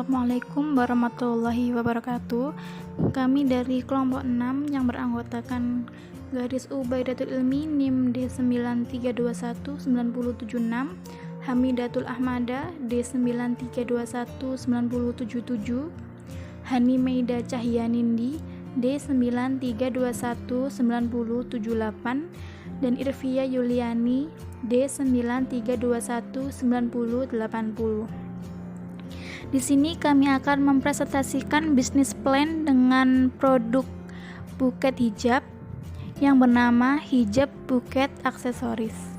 Assalamualaikum warahmatullahi wabarakatuh. Kami dari kelompok 6 yang beranggotakan garis Ubaidatul Ilmi NIM D93219076, Hamidatul Ahmada D93219077, Hani Meida Cahyanindi D93219078, dan Irfia Yuliani D93219080. Di sini kami akan mempresentasikan bisnis plan dengan produk buket hijab yang bernama Hijab Buket Aksesoris.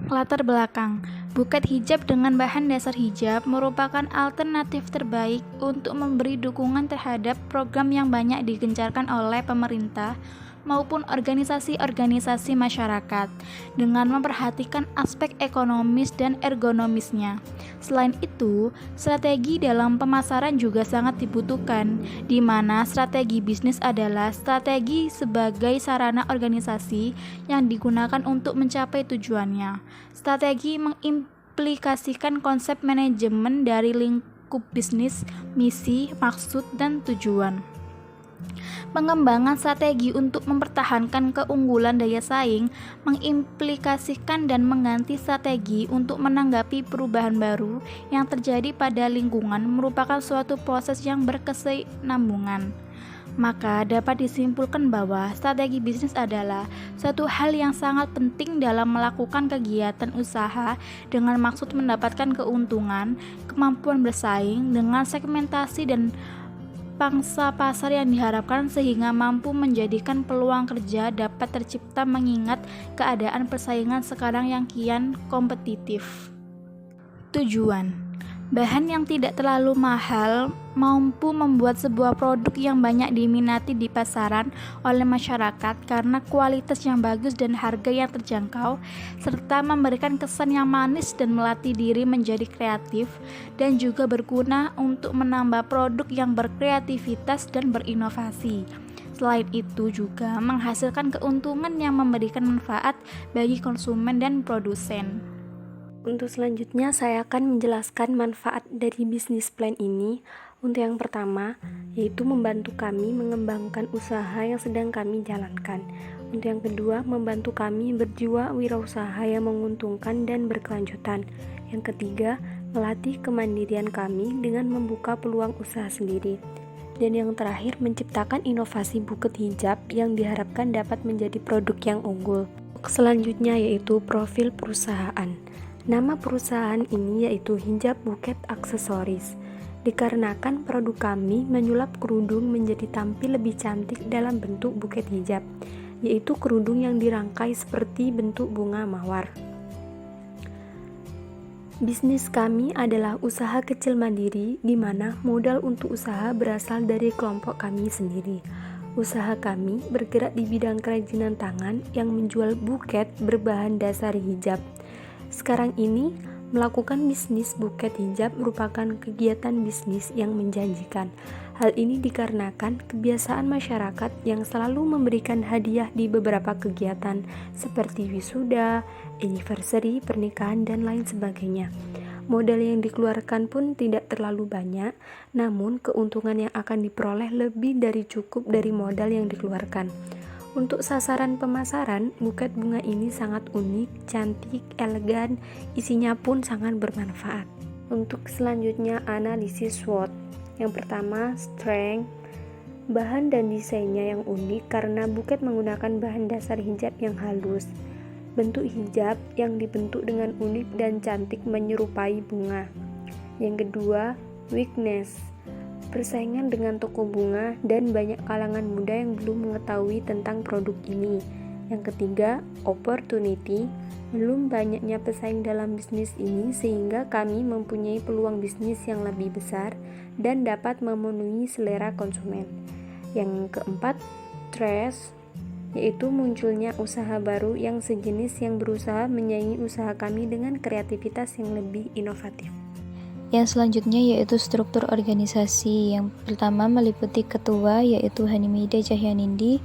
Latar belakang, buket hijab dengan bahan dasar hijab merupakan alternatif terbaik untuk memberi dukungan terhadap program yang banyak digencarkan oleh pemerintah maupun organisasi-organisasi masyarakat dengan memperhatikan aspek ekonomis dan ergonomisnya. Selain itu, strategi dalam pemasaran juga sangat dibutuhkan, di mana strategi bisnis adalah strategi sebagai sarana organisasi yang digunakan untuk mencapai tujuannya. Strategi mengimplikasikan konsep manajemen dari lingkup bisnis, misi, maksud, dan tujuan. Pengembangan strategi untuk mempertahankan keunggulan daya saing mengimplikasikan dan mengganti strategi untuk menanggapi perubahan baru yang terjadi pada lingkungan merupakan suatu proses yang berkesinambungan. Maka dapat disimpulkan bahwa strategi bisnis adalah suatu hal yang sangat penting dalam melakukan kegiatan usaha dengan maksud mendapatkan keuntungan, kemampuan bersaing dengan segmentasi dan pangsa pasar yang diharapkan sehingga mampu menjadikan peluang kerja dapat tercipta mengingat keadaan persaingan sekarang yang kian kompetitif. Tujuan, bahan yang tidak terlalu mahal mampu membuat sebuah produk yang banyak diminati di pasaran oleh masyarakat karena kualitas yang bagus dan harga yang terjangkau, serta memberikan kesan yang manis dan melatih diri menjadi kreatif, dan juga berguna untuk menambah produk yang berkreativitas dan berinovasi. Selain itu juga menghasilkan keuntungan yang memberikan manfaat bagi konsumen dan produsen. Untuk selanjutnya saya akan menjelaskan manfaat dari bisnis plan ini. Untuk yang pertama, yaitu membantu kami mengembangkan usaha yang sedang kami jalankan. Untuk yang kedua, membantu kami berjiwa wirausaha yang menguntungkan dan berkelanjutan. Yang ketiga, melatih kemandirian kami dengan membuka peluang usaha sendiri. Dan yang terakhir, menciptakan inovasi buket hijab yang diharapkan dapat menjadi produk yang unggul. Selanjutnya yaitu profil perusahaan. Nama perusahaan ini yaitu Hijab Buket Aksesoris. Dikarenakan produk kami menyulap kerudung menjadi tampil lebih cantik dalam bentuk buket hijab, yaitu kerudung yang dirangkai seperti bentuk bunga mawar. Bisnis kami adalah usaha kecil mandiri di mana modal untuk usaha berasal dari kelompok kami sendiri. Usaha kami bergerak di bidang kerajinan tangan yang menjual buket berbahan dasar hijab. Sekarang ini, melakukan bisnis buket hijab merupakan kegiatan bisnis yang menjanjikan. Hal ini dikarenakan kebiasaan masyarakat yang selalu memberikan hadiah di beberapa kegiatan seperti wisuda, anniversary, pernikahan, dan lain sebagainya. Modal yang dikeluarkan pun tidak terlalu banyak, namun keuntungan yang akan diperoleh lebih dari cukup dari modal yang dikeluarkan. Untuk sasaran pemasaran, buket bunga ini sangat unik, cantik, elegan, isinya pun sangat bermanfaat. Untuk selanjutnya, analisis SWOT. Yang pertama, strength. Bahan dan desainnya yang unik karena buket menggunakan bahan dasar hijab yang halus. Bentuk hijab yang dibentuk dengan unik dan cantik menyerupai bunga. Yang kedua, weakness. Persaingan dengan toko bunga dan banyak kalangan muda yang belum mengetahui tentang produk ini. Yang ketiga, opportunity. Belum banyaknya pesaing dalam bisnis ini sehingga kami mempunyai peluang bisnis yang lebih besar dan dapat memenuhi selera konsumen. Yang keempat, trust, yaitu munculnya usaha baru yang sejenis yang berusaha menyaingi usaha kami dengan kreativitas yang lebih inovatif. Yang selanjutnya yaitu struktur organisasi. Yang pertama meliputi ketua yaitu Hani Meida Cahyanindi,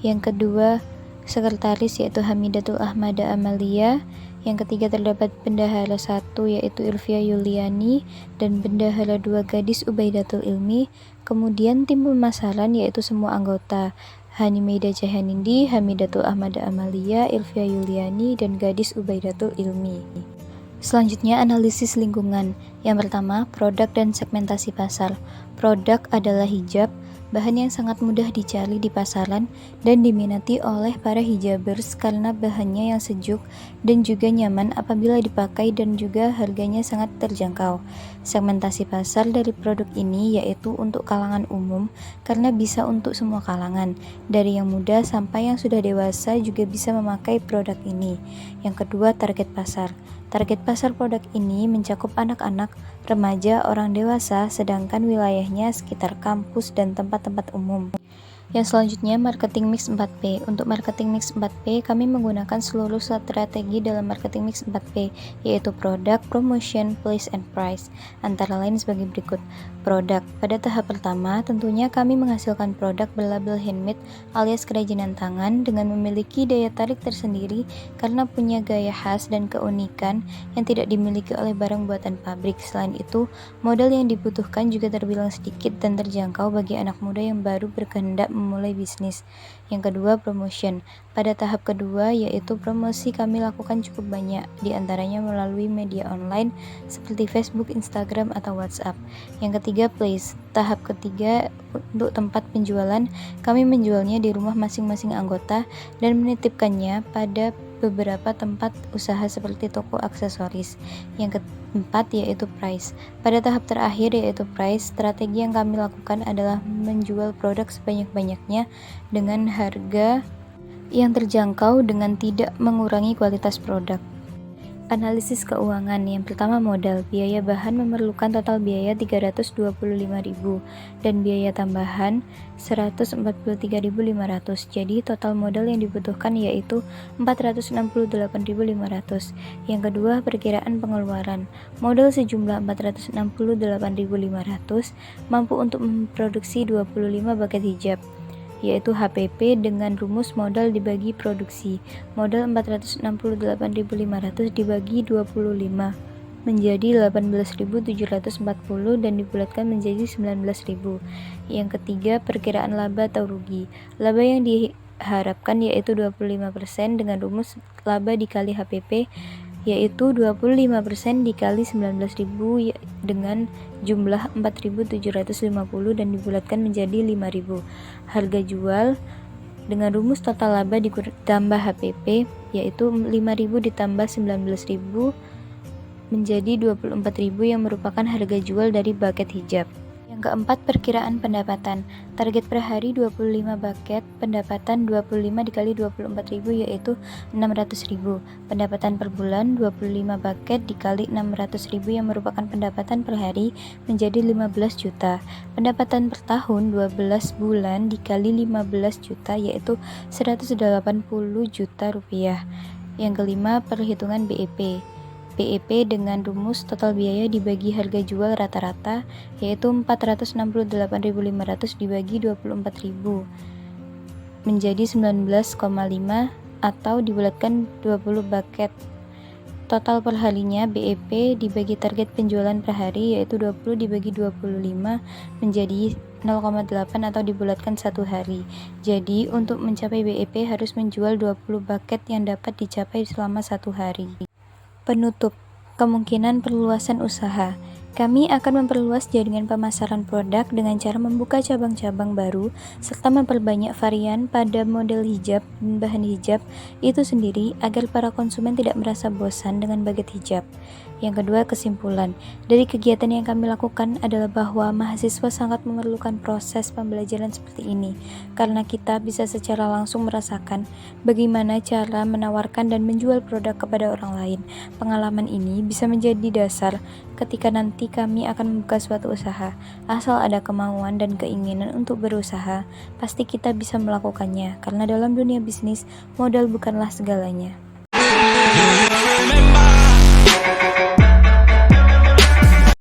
yang kedua sekretaris yaitu Hamidatul Ahmada Amalia, Yang ketiga terdapat bendahara 1 yaitu Ilvia Yuliani dan bendahara 2 Gadis Ubaidatul Ilmi. Kemudian tim pemasaran yaitu semua anggota Hani Meida Cahyanindi, Hamidatul Ahmada Amalia, Ilvia Yuliani, dan Gadis Ubaidatul Ilmi. Selanjutnya analisis lingkungan. Yang pertama, produk dan segmentasi pasar. Produk adalah hijab, bahan yang sangat mudah dicari di pasaran dan diminati oleh para hijabers karena bahannya yang sejuk dan juga nyaman apabila dipakai dan juga harganya sangat terjangkau. Segmentasi pasar dari produk ini yaitu untuk kalangan umum karena bisa untuk semua kalangan, dari yang muda sampai yang sudah dewasa juga bisa memakai produk ini. Yang kedua, target pasar. Target pasar produk ini mencakup anak-anak, remaja, orang dewasa, sedangkan wilayahnya sekitar kampus dan tempat-tempat umum. Yang selanjutnya, marketing mix 4P. Untuk marketing mix 4P, kami menggunakan seluruh strategi dalam marketing mix 4P, yaitu produk, promotion, place, and price. Antara lain sebagai berikut. Produk. Pada tahap pertama, tentunya kami menghasilkan produk berlabel handmade alias kerajinan tangan dengan memiliki daya tarik tersendiri karena punya gaya khas dan keunikan yang tidak dimiliki oleh barang buatan pabrik. Selain itu, modal yang dibutuhkan juga terbilang sedikit dan terjangkau bagi anak muda yang baru berkehendak memulai bisnis. Yang kedua, promotion. Pada tahap kedua, yaitu promosi, kami lakukan cukup banyak, diantaranya melalui media online seperti Facebook, Instagram, atau WhatsApp. Yang ketiga, place. Tahap ketiga, untuk tempat penjualan, kami menjualnya di rumah masing-masing anggota dan menitipkannya pada beberapa tempat usaha seperti toko aksesoris. Yang keempat yaitu price. Pada tahap terakhir yaitu price, strategi yang kami lakukan adalah menjual produk sebanyak-banyaknya dengan harga yang terjangkau dengan tidak mengurangi kualitas produk. Analisis keuangan. Yang pertama, modal. Biaya bahan memerlukan total biaya 325.000 dan biaya tambahan 143.500. Jadi total modal yang dibutuhkan yaitu 468.500. Yang kedua, perkiraan pengeluaran. Modal sejumlah 468.500 mampu untuk memproduksi 25 bucket hijab, yaitu HPP dengan rumus modal dibagi produksi. Modal 468.500 dibagi 25 menjadi 18.740 dan dibulatkan menjadi 19.000. Yang ketiga, perkiraan laba atau rugi. Laba yang diharapkan yaitu 25% dengan rumus laba dikali HPP, yaitu 25% dikali 19.000 dengan jumlah 4.750 dan dibulatkan menjadi 5.000. Harga jual dengan rumus total laba ditambah HPP, yaitu 5.000 ditambah 19.000 menjadi 24.000 yang merupakan harga jual dari bucket hijab. Yang keempat, perkiraan pendapatan. Target per hari 25 bucket, pendapatan 25 dikali 24.000 yaitu 600.000. Pendapatan per bulan 25 bucket dikali 600.000 yang merupakan pendapatan per hari menjadi 15 juta. Pendapatan per tahun 12 bulan dikali 15 juta yaitu 180 juta rupiah. Yang kelima, perhitungan BEP. BEP dengan rumus total biaya dibagi harga jual rata-rata yaitu 468.500 dibagi 24.000 menjadi 19,5 atau dibulatkan 20 bucket. Total per harinya BEP dibagi target penjualan per hari yaitu 20 dibagi 25 menjadi 0,8 atau dibulatkan 1 hari. Jadi untuk mencapai BEP harus menjual 20 bucket yang dapat dicapai selama 1 hari. Penutup. Kemungkinan perluasan usaha. Kami akan memperluas jaringan pemasaran produk dengan cara membuka cabang-cabang baru serta memperbanyak varian pada model hijab dan bahan hijab itu sendiri agar para konsumen tidak merasa bosan dengan bucket hijab. Yang kedua, kesimpulan. Dari kegiatan yang kami lakukan adalah bahwa mahasiswa sangat memerlukan proses pembelajaran seperti ini karena kita bisa secara langsung merasakan bagaimana cara menawarkan dan menjual produk kepada orang lain. Pengalaman ini bisa menjadi dasar ketika nanti kami akan membuka suatu usaha. Asal ada kemauan dan keinginan untuk berusaha, pasti kita bisa melakukannya karena dalam dunia bisnis, modal bukanlah segalanya.